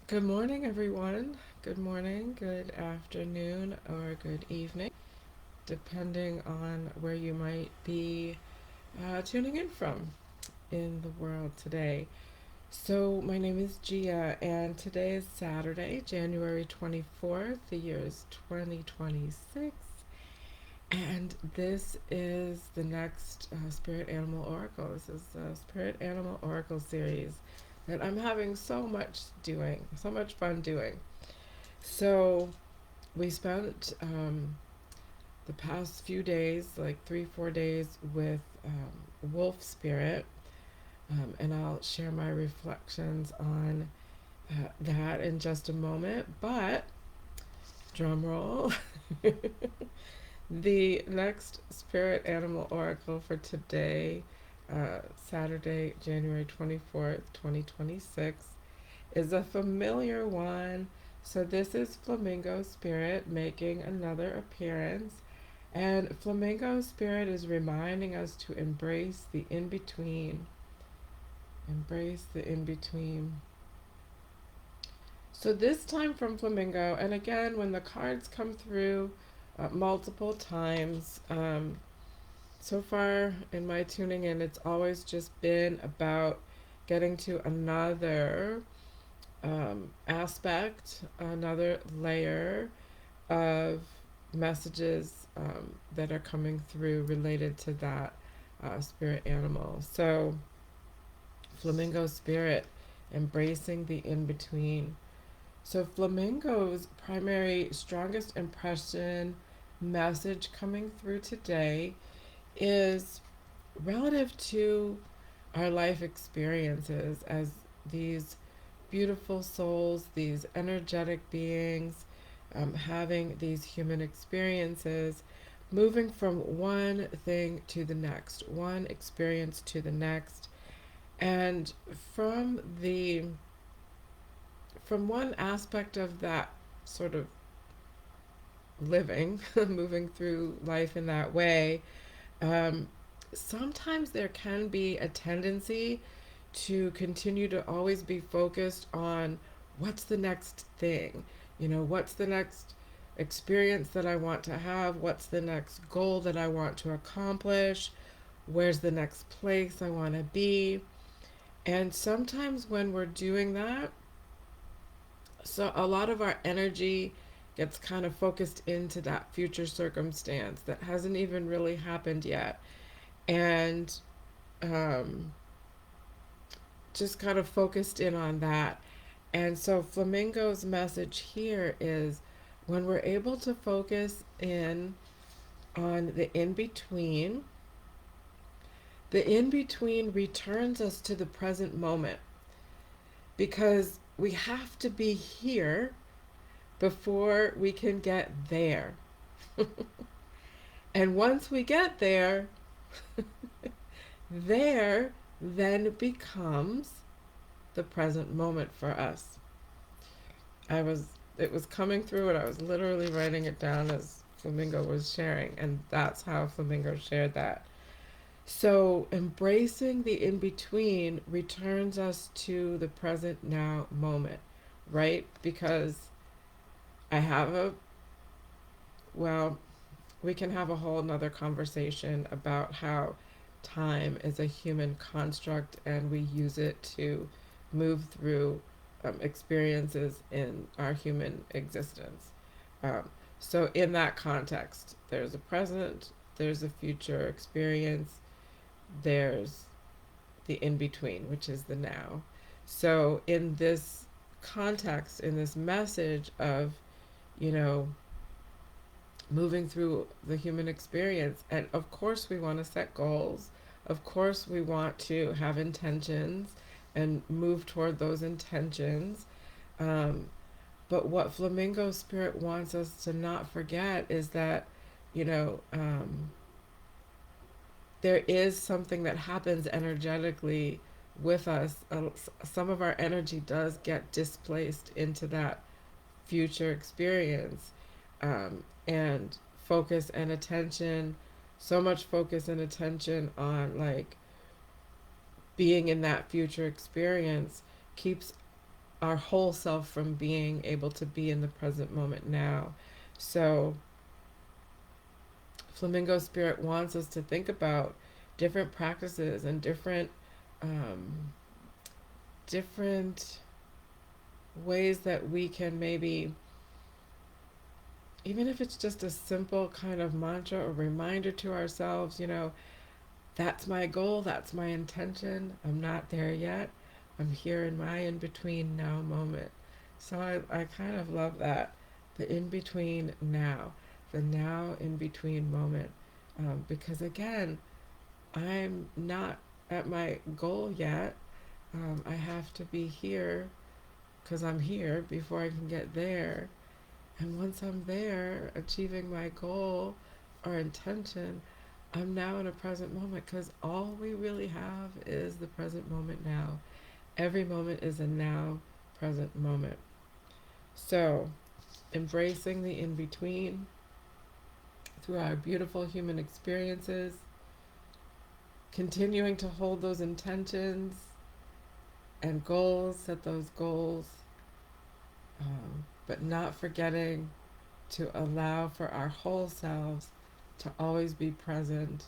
Good morning, everyone. Good morning, good afternoon, or good evening, depending on where you might be tuning in from in the world today. So, my name is Gia, and today is Saturday, January 24th. The year is 2026, and this is the next Spirit Animal Oracle. This is the Spirit Animal Oracle series that I'm having so much fun doing. So, we spent the past few days, like 3, 4 days, with Wolf Spirit, and I'll share my reflections on that in just a moment. But, drum roll, the next Spirit Animal Oracle for today, Saturday, January 24th, 2026, is a familiar one. So this is Flamingo Spirit making another appearance. And Flamingo Spirit is reminding us to embrace the in between. Embrace the in between. So this time from Flamingo, and again, when the cards come through multiple times, so far in my tuning in, it's always just been about getting to another aspect, another layer of messages that are coming through related to that spirit animal. So, Flamingo Spirit, embracing the in between. So, Flamingo's primary, strongest impression message coming through today is relative to our life experiences as these beautiful souls, these energetic beings, having these human experiences, moving from one thing to the next, one experience to the next, and from one aspect of that sort of living, moving through life in that way, um, sometimes there can be a tendency to continue to always be focused on what's the next thing, what's the next experience that I want to have, what's the next goal that I want to accomplish, where's the next place I want to be. And sometimes when we're doing that, so a lot of our energy gets kind of focused into that future circumstance that hasn't even really happened yet. And um, just kind of focused in on that. And so Flamingo's message here is when we're able to focus in on the in between returns us to the present moment because we have to be here before we can get there. And once we get there, there then becomes the present moment for us. It was coming through and I was literally writing it down as Flamingo was sharing, and that's how Flamingo shared that. So, embracing the in between returns us to the present now moment, right? Because I have a, well, we can have a whole nother conversation about how time is a human construct and we use it to move through experiences in our human existence. Um, so, in that context, there's a present, there's a future experience, there's the in between, which is the now. So, in this context, in this message of, you know, moving through the human experience, and of course, we want to set goals, of course, we want to have intentions and move toward those intentions. Um, but what Flamingo Spirit wants us to not forget is that, you know, there is something that happens energetically with us. Some of our energy does get displaced into that future experience, and focus and attention, so much focus and attention on like being in that future experience keeps our whole self from being able to be in the present moment now. So, Flamingo Spirit wants us to think about different practices and um, different ways that we can maybe, even if it's just a simple kind of mantra or reminder to ourselves, that's my goal, that's my intention. I'm not there yet. I'm here in my in between now moment. So I kind of love that. The in between now, the now in between moment. Because again, I'm not at my goal yet. I have to be here because I'm here before I can get there. And once I'm there, achieving my goal or intention, I'm now in a present moment because all we really have is the present moment now. Every moment is a now present moment. So, embracing the in between through our beautiful human experiences, continuing to hold those intentions and goals, set those goals, but not forgetting to allow for our whole selves to always be present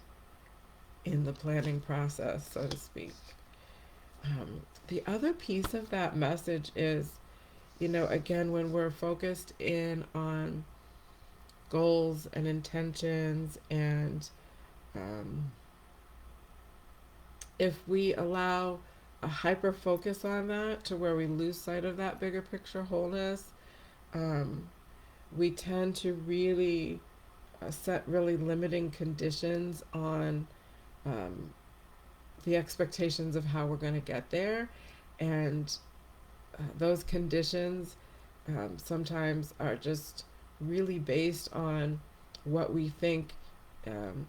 in the planning process, so to speak. The other piece of that message is, again, when we're focused in on goals and intentions, and um, if we allow a hyper focus on that to where we lose sight of that bigger picture wholeness, um, we tend to really set really limiting conditions on um, the expectations of how we're going to get there. And those conditions sometimes are just really based on what we think um,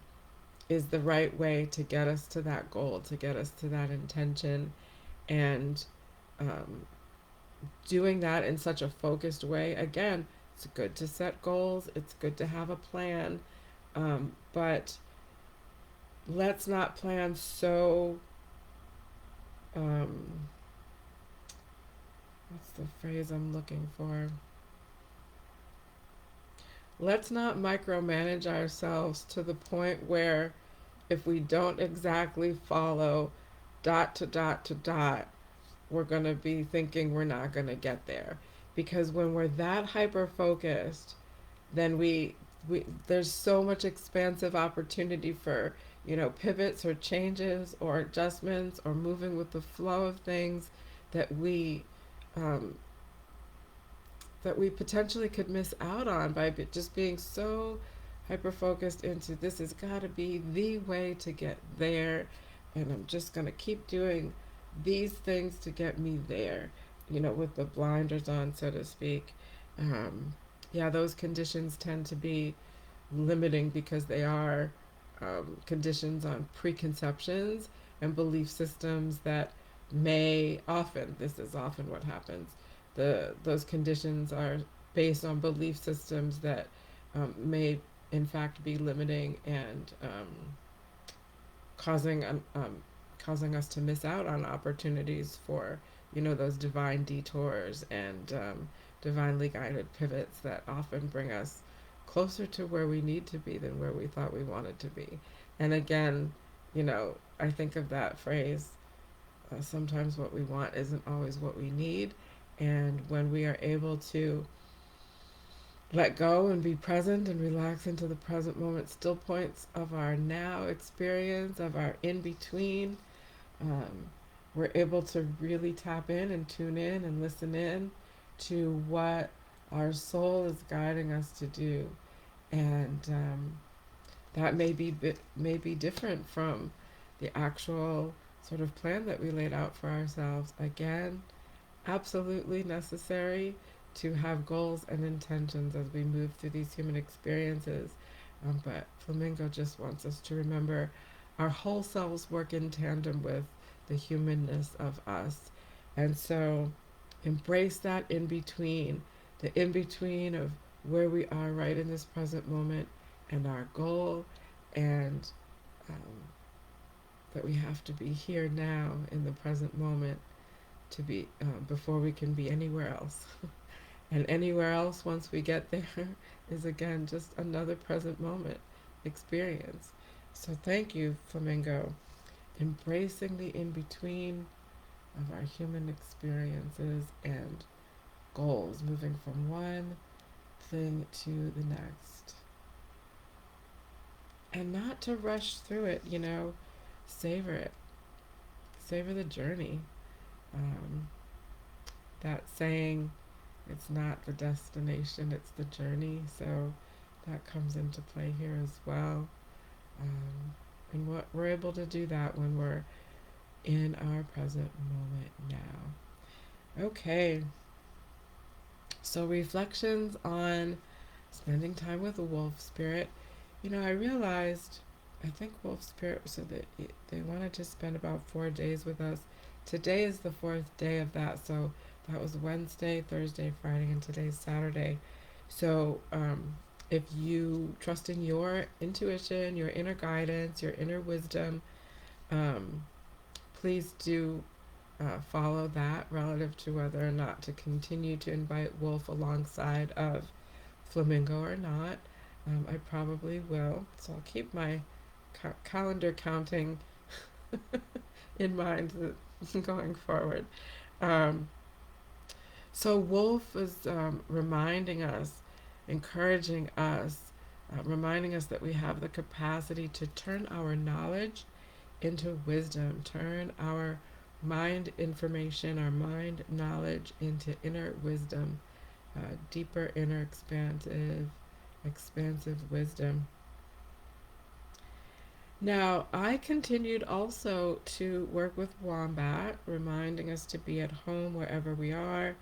is the right way to get us to that goal, to get us to that intention. And um, doing that in such a focused way, again, it's good to set goals, it's good to have a plan, but let's not plan so um, what's the phrase I'm looking for? Let's not micromanage ourselves to the point where if we don't exactly follow dot to dot to dot, we're going to be thinking we're not going to get there. Because when we're that hyper focused, then we there's so much expansive opportunity for pivots or changes or adjustments or moving with the flow of things that we um, that we potentially could miss out on by just being so hyper focused into this has got to be the way to get there, and I'm just going to keep doing these things to get me there, with the blinders on, so to speak. Um, yeah, those conditions tend to be limiting because they are conditions on preconceptions and belief systems that may often, this is often what happens, those conditions are based on belief systems that may in fact be limiting and causing causing us to miss out on opportunities for those divine detours and divinely guided pivots that often bring us closer to where we need to be than where we thought we wanted to be. And again, I think of that phrase, sometimes what we want isn't always what we need. And when we are able to let go and be present and relax into the present moment, still points of our now experience, of our in between, um, we're able to really tap in and tune in and listen in to what our soul is guiding us to do. And that may be different from the actual sort of plan that we laid out for ourselves. Again, absolutely necessary to have goals and intentions as we move through these human experiences. But Flamingo just wants us to remember our whole selves work in tandem with the humanness of us. And so embrace that in between, the in between of where we are right in this present moment and our goal, and um, that we have to be here now in the present moment to be before we can be anywhere else. And anywhere else, once we get there, is again just another present moment experience. So thank you, Flamingo. Embracing the in between of our human experiences and goals, moving from one thing to the next. And not to rush through it, savor it, savor the journey. Um, that saying, it's not the destination, it's the journey. So that comes into play here as well. And what we're able to do that when we're in our present moment now. Okay, so reflections on spending time with a wolf spirit. I realized, I think wolf spirit said that they wanted to spend about 4 days with us. Today is the fourth day of that, so that was Wednesday, Thursday, Friday, and today's Saturday. So if you trust in your intuition, your inner guidance, your inner wisdom, um, please do follow that relative to whether or not to continue to invite wolf alongside of flamingo or not. I probably will, so I'll keep my calendar counting in mind going forward. Um, so wolf is reminding us, encouraging us, reminding us that we have the capacity to turn our knowledge into wisdom, turn our mind information, our mind knowledge into inner wisdom, deeper inner expansive wisdom. Now, I continued also to work with Wombat, reminding us to be at home wherever we are,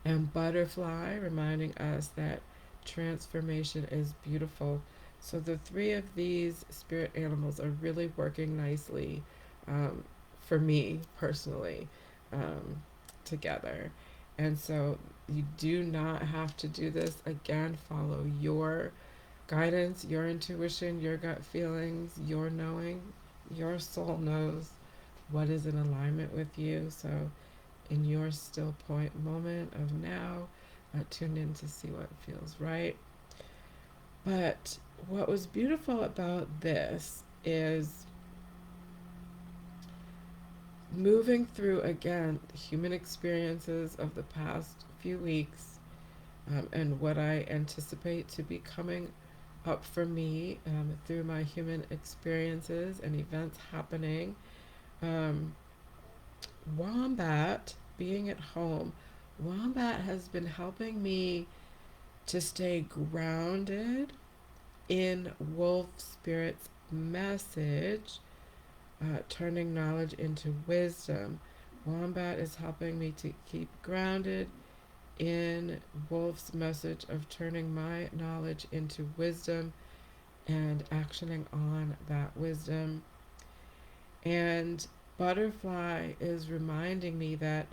and Butterfly, reminding us that transformation is beautiful. So the three of these spirit animals are really working nicely um, for me personally um, together. And so you do not have to do this again. Follow your guidance, your intuition, your gut feelings, your knowing. Your soul knows what is in alignment with you. So in your still point moment of now, tune in to see what feels right. But what was beautiful about this is moving through again the human experiences of the past few weeks, and what I anticipate to be coming up for me through my human experiences and events happening. Um, Wombat, being at home, Wombat has been helping me to stay grounded in Wolf Spirit's message, turning knowledge into wisdom. Wombat is helping me to keep grounded in Wolf's message of turning my knowledge into wisdom and actioning on that wisdom. And Butterfly is reminding me that,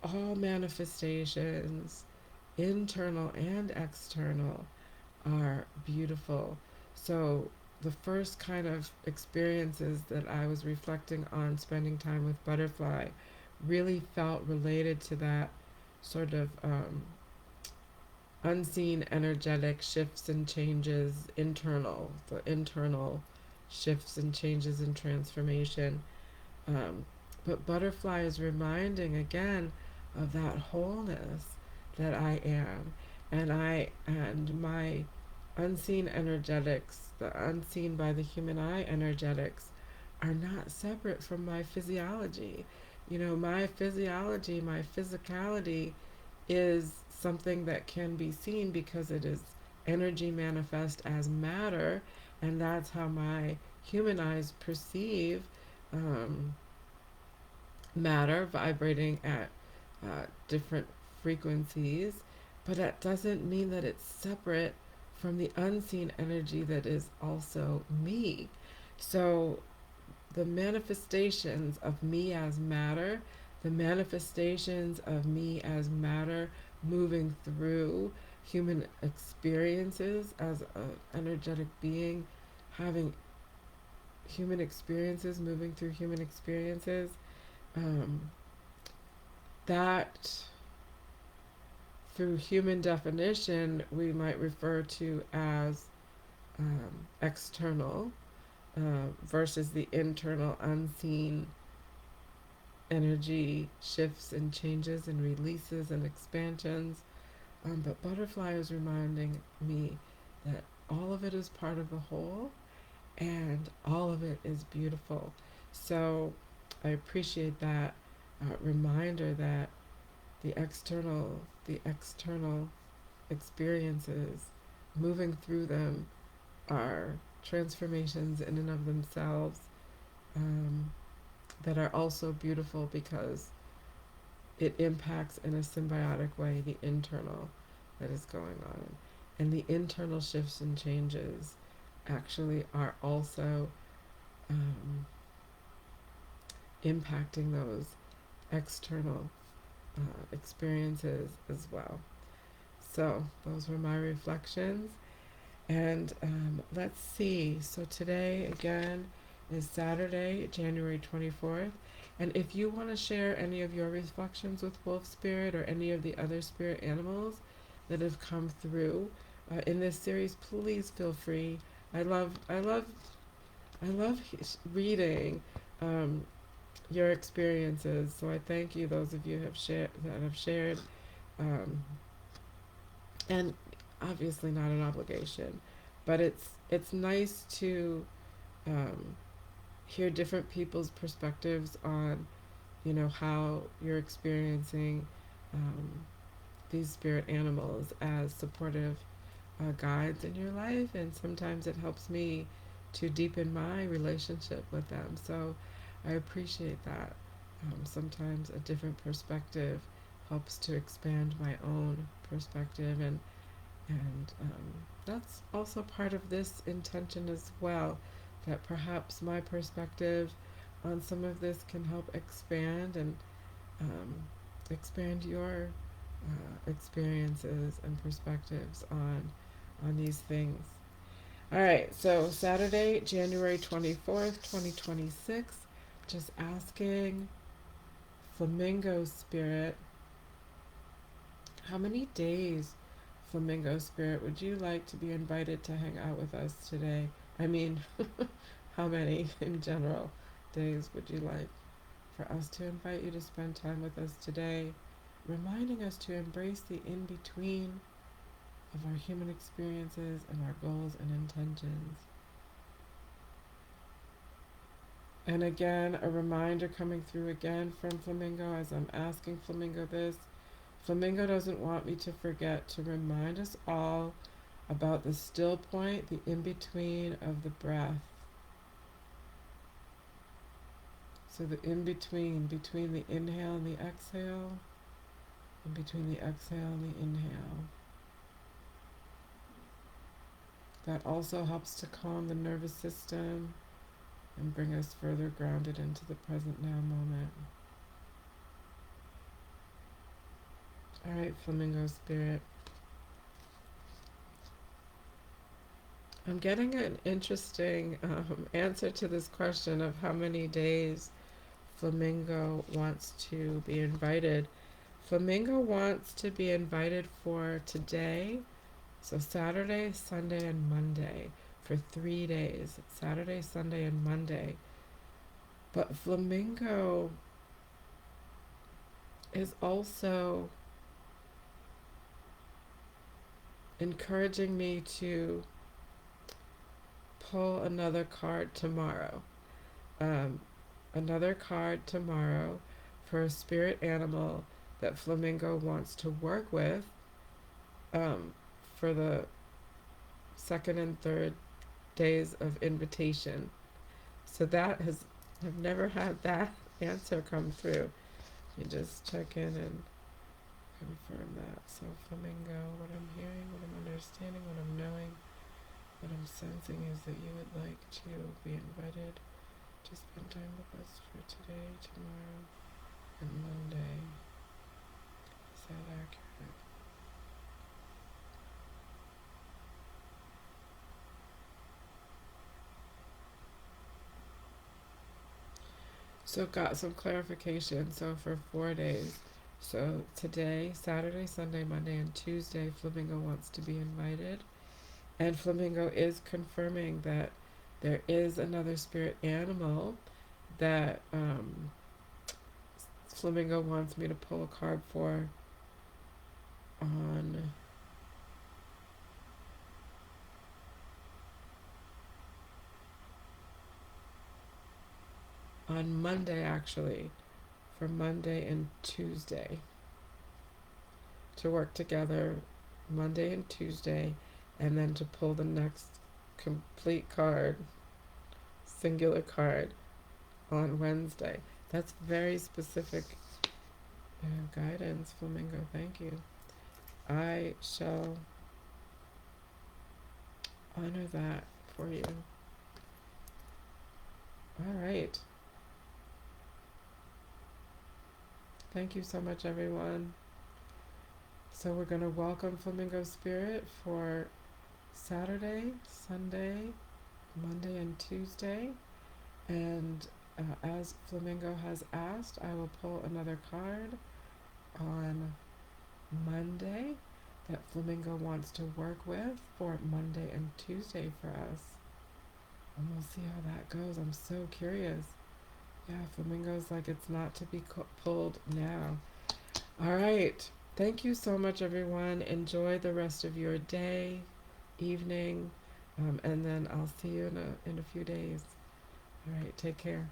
all manifestations, internal and external, are beautiful. So the first kind of experiences that I was reflecting on spending time with Butterfly really felt related to that sort of unseen energetic shifts and changes, the internal shifts and changes and transformation. Um, but Butterfly is reminding again of that wholeness that I am, and my unseen energetics, the unseen by the human eye energetics, are not separate from my physiology. My physiology, my physicality is something that can be seen because it is energy manifest as matter, and that's how my human eyes perceive um, matter vibrating at different frequencies, but that doesn't mean that it's separate from the unseen energy that is also me. So the manifestations of me as matter, the manifestations of me as matter moving through human experiences as an energetic being, having human experiences, moving through human experiences, um, that through human definition we might refer to as external versus the internal unseen energy shifts and changes and releases and expansions. But butterfly is reminding me that all of it is part of the whole and all of it is beautiful. So I appreciate that reminder that the external experiences, moving through them, are transformations in and of themselves, um, that are also beautiful because it impacts in a symbiotic way the internal that is going on. And the internal shifts and changes actually are also um, impacting those external experiences as well. So, those were my reflections. And let's see. So, today again is Saturday, January 24th. And if you want to share any of your reflections with Wolf Spirit or any of the other spirit animals that have come through in this series, please feel free. I love reading um, your experiences. So I thank you, those of you that have shared, um, and obviously not an obligation, but it's nice to um, hear different people's perspectives on how you're experiencing um, these spirit animals as supportive guides in your life, and sometimes it helps me to deepen my relationship with them. So I appreciate that. Sometimes a different perspective helps to expand my own perspective, and that's also part of this intention as well. That perhaps my perspective on some of this can help um, expand your experiences and perspectives on these things. All right, so Saturday, January 24th, 2026. Just asking Flamingo Spirit, how many days, Flamingo Spirit, would you like to be invited to hang out with us today? I mean, how many in general days would you like for us to invite you to spend time with us today, reminding us to embrace the in between of our human experiences and our goals and intentions? And again, a reminder coming through again from Flamingo as I'm asking Flamingo this. Flamingo doesn't want me to forget to remind us all about the still point, the in between of the breath. So the in between the inhale and the exhale, and between the exhale and the inhale. That also helps to calm the nervous system and bring us further grounded into the present now moment. All right, Flamingo Spirit. I'm getting an interesting answer to this question of how many days Flamingo wants to be invited. Flamingo wants to be invited for today, so Saturday, Sunday, and Monday, for 3 days. Saturday, Sunday, and Monday. But Flamingo is also encouraging me to pull another card tomorrow. Um, another card tomorrow for a spirit animal that Flamingo wants to work with um, for the second and third days of invitation. So I've never had that answer come through. You just check in and confirm that. So Flamingo, what I'm hearing, what I'm understanding, what I'm knowing, what I'm sensing is that you would like to be invited to spend time with us for today, tomorrow, and Monday. Is that accurate? So got some clarification. So for 4 days, So today, Saturday, Sunday, Monday, and Tuesday, Flamingo wants to be invited. And Flamingo is confirming that there is another spirit animal that Flamingo wants me to pull a card for on Monday, actually, for Monday and Tuesday, to work together Monday and Tuesday, and then to pull the next complete card, singular card, on Wednesday. That's very specific guidance, Flamingo. Thank you. I shall honor that for you. All right. Thank you so much, everyone. So we're going to welcome Flamingo Spirit for Saturday, Sunday, Monday, and Tuesday. And as Flamingo has asked, I will pull another card on Monday that Flamingo wants to work with for Monday and Tuesday for us. And we'll see how that goes. I'm so curious. Yeah, Flamingo's like it's not to be pulled now. All right. Thank you so much, everyone. Enjoy the rest of your day, evening, and then I'll see you in a few days. All right. Take care.